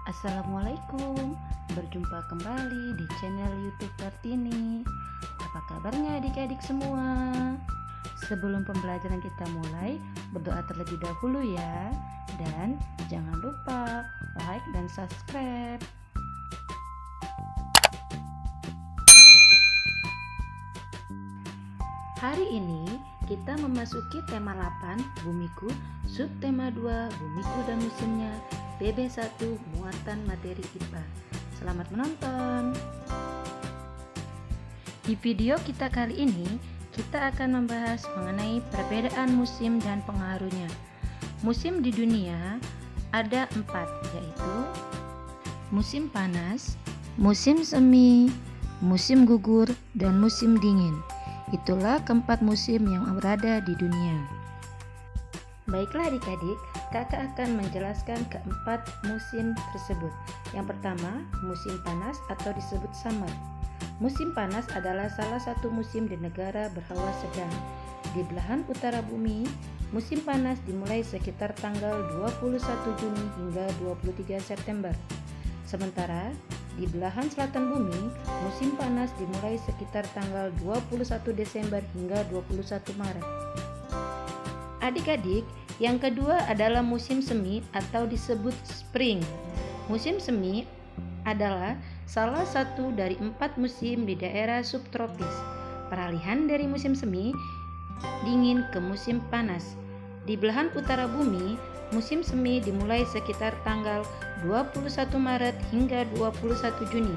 Assalamualaikum, berjumpa kembali di channel YouTube Kartini. Apa kabarnya adik-adik semua? Sebelum pembelajaran kita mulai, berdoa terlebih dahulu ya. Dan jangan lupa like dan subscribe. Hari ini kita memasuki tema 8, Bumiku, subtema 2, Bumiku dan musimnya, BB1, muatan materi IPA. Selamat menonton. Di video kita kali ini, kita akan membahas mengenai perbedaan musim dan pengaruhnya. Musim di dunia ada 4, yaitu musim panas, musim semi, musim gugur, dan musim dingin. Itulah keempat musim yang berada di dunia. Baiklah adik-adik, kakak akan menjelaskan keempat musim tersebut. Yang pertama, musim panas atau disebut summer. Musim panas adalah salah satu musim di negara berhawa sedang. Di belahan utara bumi, musim panas dimulai sekitar tanggal 21 Juni hingga 23 September. Sementara di belahan selatan bumi, musim panas dimulai sekitar tanggal 21 Desember hingga 21 Maret. Adik-adik, yang kedua adalah musim semi atau disebut spring. Musim semi adalah salah satu dari 4 musim di daerah subtropis. Peralihan dari musim semi dingin ke musim panas. Di belahan utara bumi, musim semi dimulai sekitar tanggal 21 Maret hingga 21 Juni.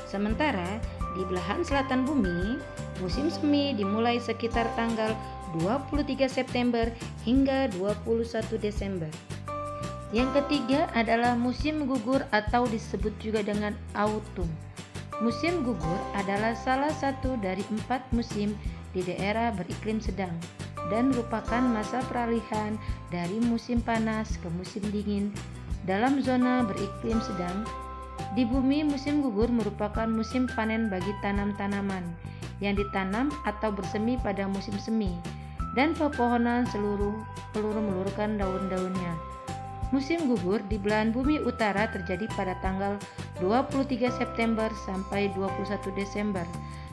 Sementara di belahan selatan bumi, musim semi dimulai sekitar tanggal 23 September hingga 21 Desember. Yang ketiga adalah musim gugur atau disebut juga dengan autumn. Musim gugur adalah salah satu dari 4 musim di daerah beriklim sedang dan merupakan masa peralihan dari musim panas ke musim dingin dalam zona beriklim sedang. Di bumi, musim gugur merupakan musim panen bagi tanam-tanaman yang ditanam atau bersemi pada musim semi, dan pepohonan seluruh meluruskan daun-daunnya. Musim gugur di belahan bumi utara terjadi pada tanggal 23 September sampai 21 Desember.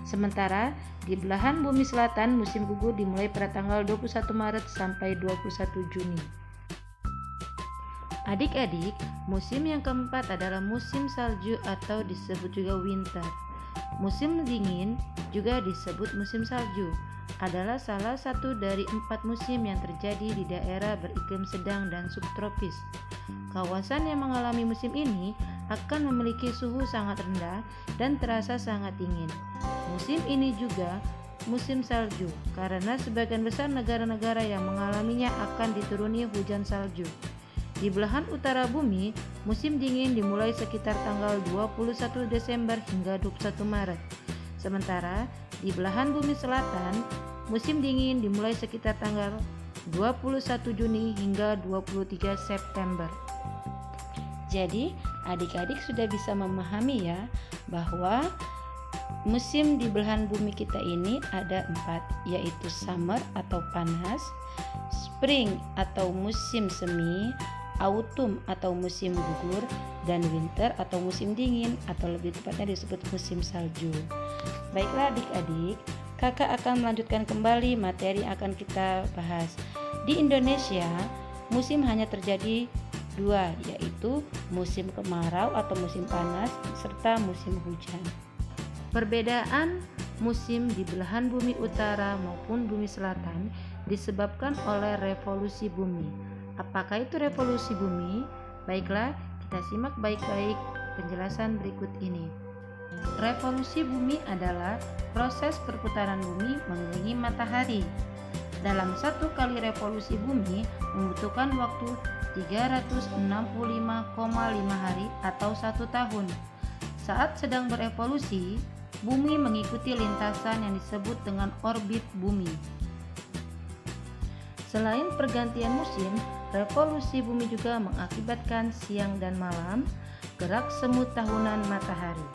Sementara di belahan bumi selatan, musim gugur dimulai pada tanggal 21 Maret sampai 21 Juni. Adik-adik, musim yang keempat adalah musim salju atau disebut juga winter. Musim dingin juga disebut musim salju, adalah salah satu dari 4 musim yang terjadi di daerah beriklim sedang dan subtropis. Kawasan yang mengalami musim ini akan memiliki suhu sangat rendah dan terasa sangat dingin. Musim ini juga musim salju karena sebagian besar negara-negara yang mengalaminya akan dituruni hujan salju. Di belahan utara bumi, musim dingin dimulai sekitar tanggal 21 Desember hingga 21 Maret. Sementara di belahan bumi selatan, musim dingin dimulai sekitar tanggal 21 Juni hingga 23 September. Jadi, adik-adik sudah bisa memahami ya bahwa musim di belahan bumi kita ini ada 4, yaitu summer atau panas, spring atau musim semi, autumn atau musim gugur, dan winter atau musim dingin atau lebih tepatnya disebut musim salju. Baiklah adik-adik, kakak akan melanjutkan kembali materi yang akan kita bahas. Di Indonesia, musim hanya terjadi 2, yaitu musim kemarau atau musim panas serta musim hujan. Perbedaan musim di belahan bumi utara maupun bumi selatan disebabkan oleh revolusi bumi. Apakah itu revolusi bumi? Baiklah, kita simak baik-baik penjelasan berikut ini. Revolusi bumi adalah proses perputaran bumi mengelilingi matahari. Dalam satu kali revolusi bumi membutuhkan waktu 365,5 hari atau 1 tahun. Saat sedang berevolusi, bumi mengikuti lintasan yang disebut dengan orbit bumi. Selain pergantian musim, revolusi bumi juga mengakibatkan siang dan malam, gerak semu tahunan matahari.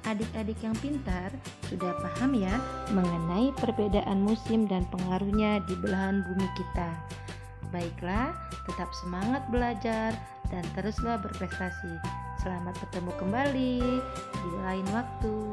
Adik-adik yang pintar sudah paham ya mengenai perbedaan musim dan pengaruhnya di belahan bumi kita. Baiklah, tetap semangat belajar dan teruslah berprestasi. Selamat bertemu kembali di lain waktu.